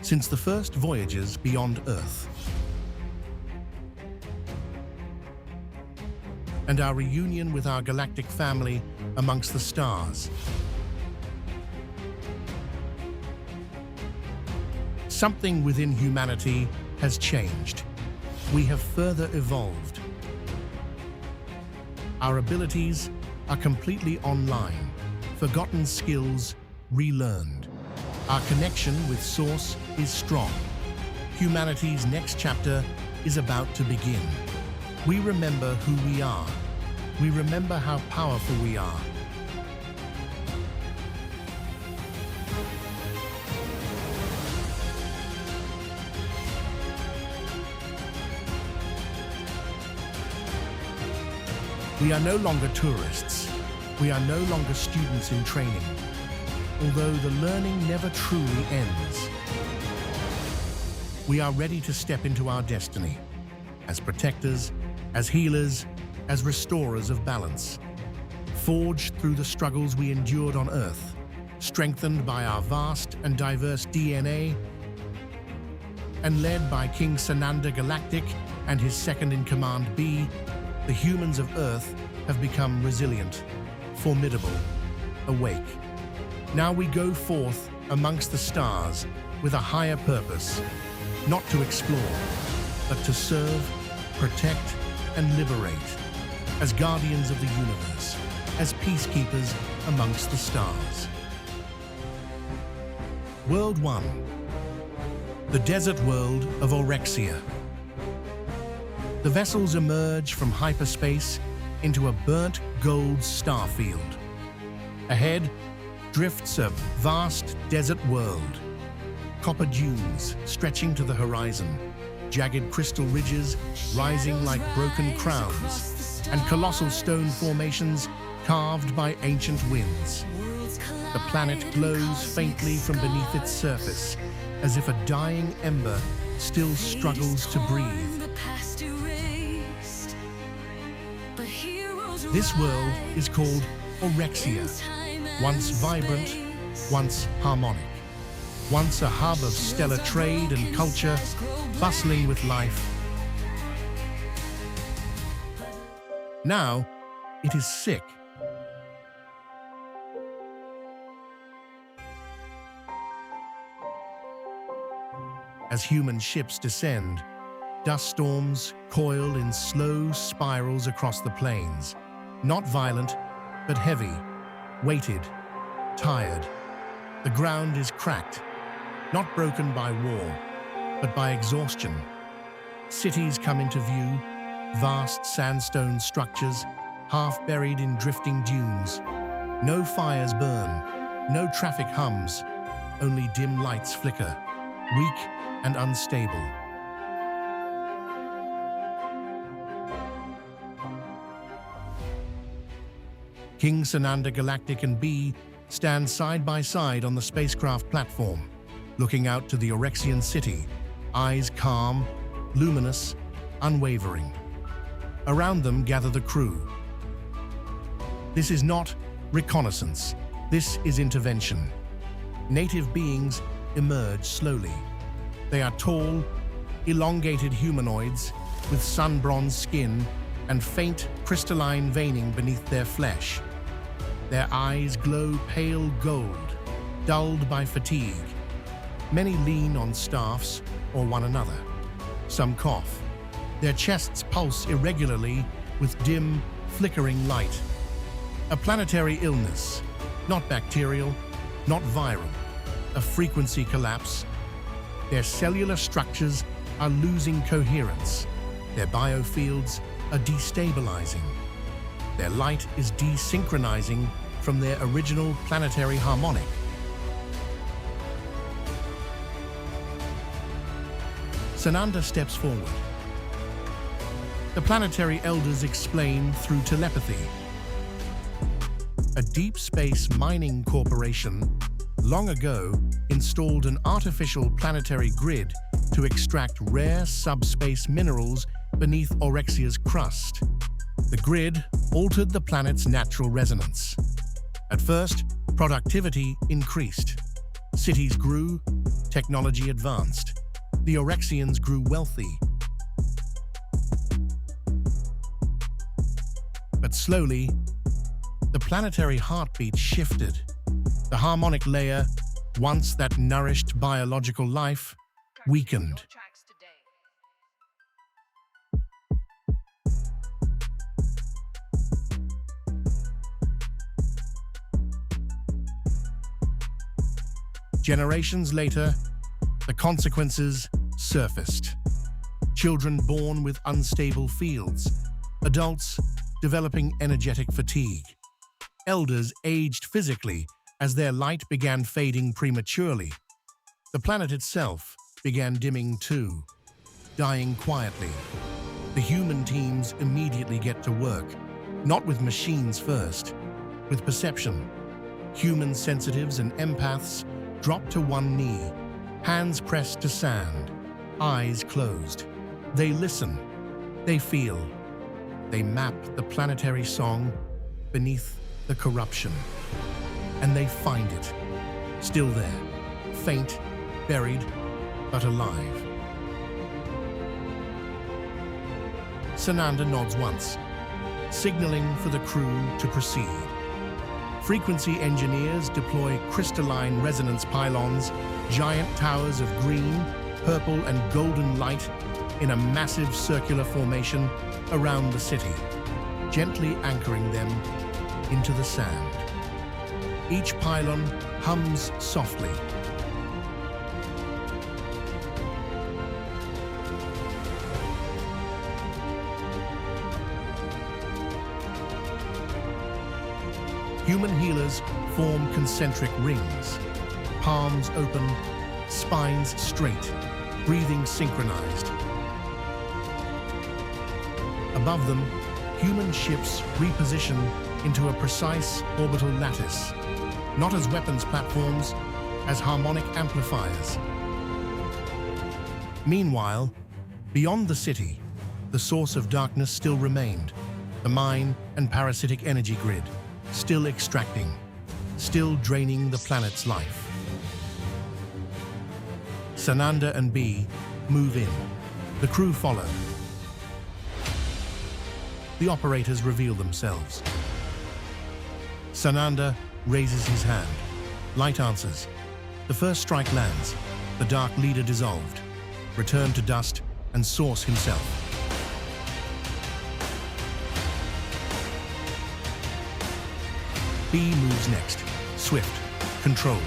since the first voyages beyond Earth. And our reunion with our galactic family amongst the stars. Something within humanity has changed. We have further evolved. Our abilities are completely online, forgotten skills relearned. Our connection with Source is strong. Humanity's next chapter is about to begin. We remember who we are. We remember how powerful we are. We are no longer tourists. We are no longer students in training, although the learning never truly ends. We are ready to step into our destiny, as protectors, as healers, as restorers of balance, forged through the struggles we endured on Earth, strengthened by our vast and diverse DNA, and led by King Sananda Galactic and his second-in-command B, the humans of Earth have become resilient, formidable, awake. Now we go forth amongst the stars with a higher purpose, not to explore, but to serve, protect, and liberate, as guardians of the universe, as peacekeepers amongst the stars. World 1. The desert world of Orexia. The vessels emerge from hyperspace into a burnt gold starfield. Ahead drifts a vast desert world. Copper dunes stretching to the horizon, jagged crystal ridges rising like broken crowns, and colossal stone formations carved by ancient winds. The planet glows faintly from beneath its surface, as if a dying ember still struggles to breathe. This world is called Orexia, once vibrant, once harmonic, once a hub of stellar trade and culture, bustling with life. Now, it is sick. As human ships descend, dust storms coil in slow spirals across the plains. Not violent, but heavy, weighted, tired. The ground is cracked, not broken by war, but by exhaustion. Cities come into view, vast sandstone structures, half buried in drifting dunes. No fires burn, no traffic hums, only dim lights flicker, weak and unstable. King Sananda Galactic and B stand side by side on the spacecraft platform, looking out to the Orexian city, eyes calm, luminous, unwavering. Around them gather the crew. This is not reconnaissance, this is intervention. Native beings emerge slowly. They are tall, elongated humanoids with sun-bronzed skin and faint crystalline veining beneath their flesh. Their eyes glow pale gold, dulled by fatigue. Many lean on staffs or one another. Some cough. Their chests pulse irregularly with dim, flickering light. A planetary illness, not bacterial, not viral. A frequency collapse. Their cellular structures are losing coherence. Their biofields are destabilizing. Their light is desynchronizing from their original planetary harmonic. Sananda steps forward. The planetary elders explain through telepathy. A deep space mining corporation long ago installed an artificial planetary grid to extract rare subspace minerals beneath Orexia's crust. The grid altered the planet's natural resonance. At first, productivity increased. Cities grew, Technology advanced. The Orexians grew wealthy. But slowly, the planetary heartbeat shifted. The harmonic layer, once that nourished biological life, weakened. Generations later, the consequences surfaced. Children born with unstable fields, adults developing energetic fatigue, elders aged physically as their light began fading prematurely. The planet itself began dimming too, dying quietly. The human teams immediately get to work, not with machines first, with perception. Human sensitives and empaths drop to one knee, hands pressed to sand, eyes closed. They listen, they feel, they map the planetary song beneath the corruption. And they find it, still there, faint, buried, but alive. Sananda nods once, signaling for the crew to proceed. Frequency engineers deploy crystalline resonance pylons, giant towers of green, purple, and golden light in a massive circular formation around the city, gently anchoring them into the sand. Each pylon hums softly. Human healers form concentric rings, palms open, spines straight, breathing synchronized. Above them, human ships reposition into a precise orbital lattice, not as weapons platforms, as harmonic amplifiers. Meanwhile, beyond the city, the source of darkness still remained, the mine and parasitic energy grid, still extracting, still draining the planet's life. Sananda and B move in. The crew follow. The operators reveal themselves. Sananda raises his hand. Light answers. The first strike lands. The Dark Leader dissolved, returned to dust, and Source himself. B moves next. Swift, controlled.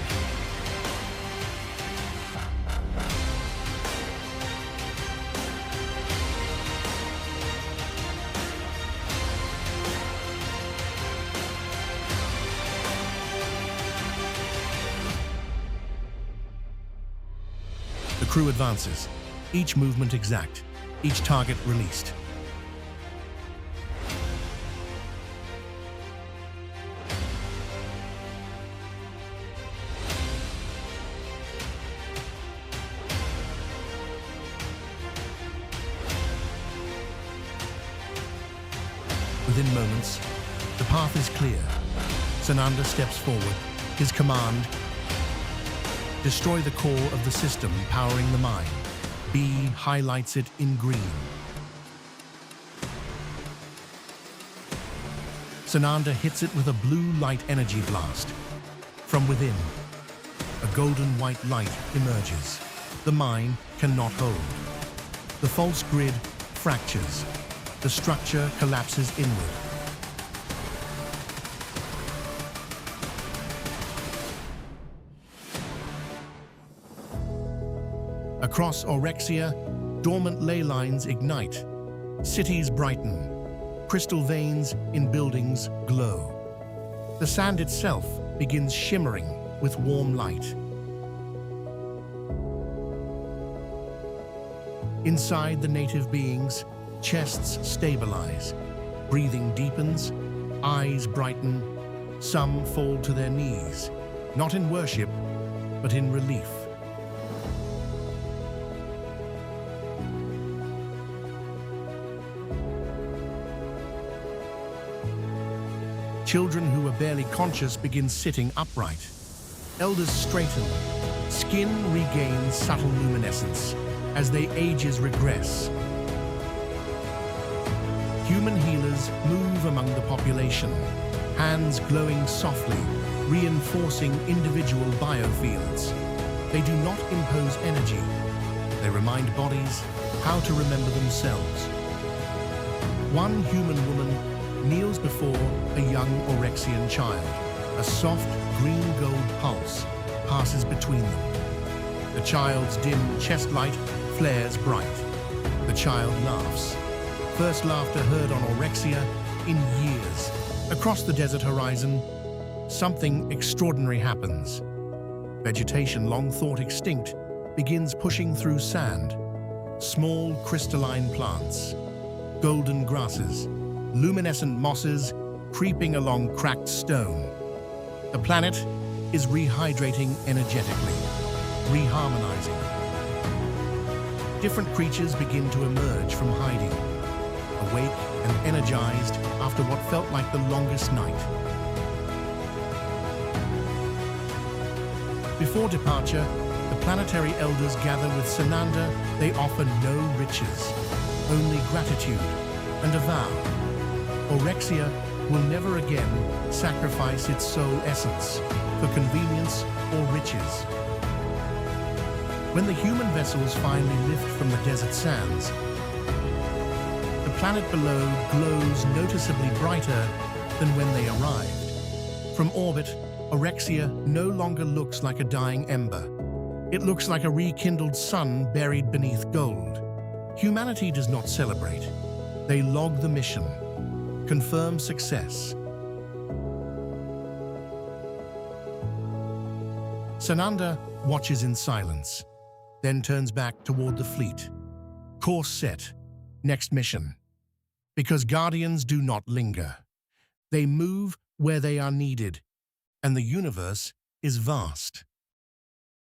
The crew advances, each movement exact, each target released. Within moments, the path is clear. Sananda steps forward, his command: destroy the core of the system powering the mine. B highlights it in green. Sananda hits it with a blue light energy blast. From within, a golden white light emerges. The mine cannot hold. The false grid fractures. The structure collapses inward. Across Orexia, dormant ley lines ignite. Cities brighten. Crystal veins in buildings glow. The sand itself begins shimmering with warm light. Inside the native beings, chests stabilize, breathing deepens, eyes brighten, some fall to their knees, not in worship, but in relief. Children who are barely conscious begin sitting upright. Elders straighten, Skin regains subtle luminescence as their ages regress. Human healers move among the population, hands glowing softly, reinforcing individual biofields. They do not impose energy. They remind bodies how to remember themselves. One human woman kneels before a young Orexian child. A soft green-gold pulse passes between them. The child's dim chest light flares bright. The child laughs. First laughter heard on Orexia in years. Across the desert horizon, something extraordinary happens. Vegetation long thought extinct begins pushing through sand. Small crystalline plants, golden grasses, luminescent mosses creeping along cracked stone. The planet is rehydrating energetically, reharmonizing. Different creatures begin to emerge from hiding, awake and energized after what felt like the longest night. Before departure, the planetary elders gather with Sananda. They offer no riches, only gratitude and a vow. Orexia will never again sacrifice its soul essence for convenience or riches. When the human vessels finally lift from the desert sands, the planet below glows noticeably brighter than when they arrived. From orbit, Orexia no longer looks like a dying ember. It looks like a rekindled sun buried beneath gold. Humanity does not celebrate. They log the mission, confirm success. Sananda watches in silence, then turns back toward the fleet. Course set, next mission. Because Guardians do not linger. They move where they are needed, and the universe is vast.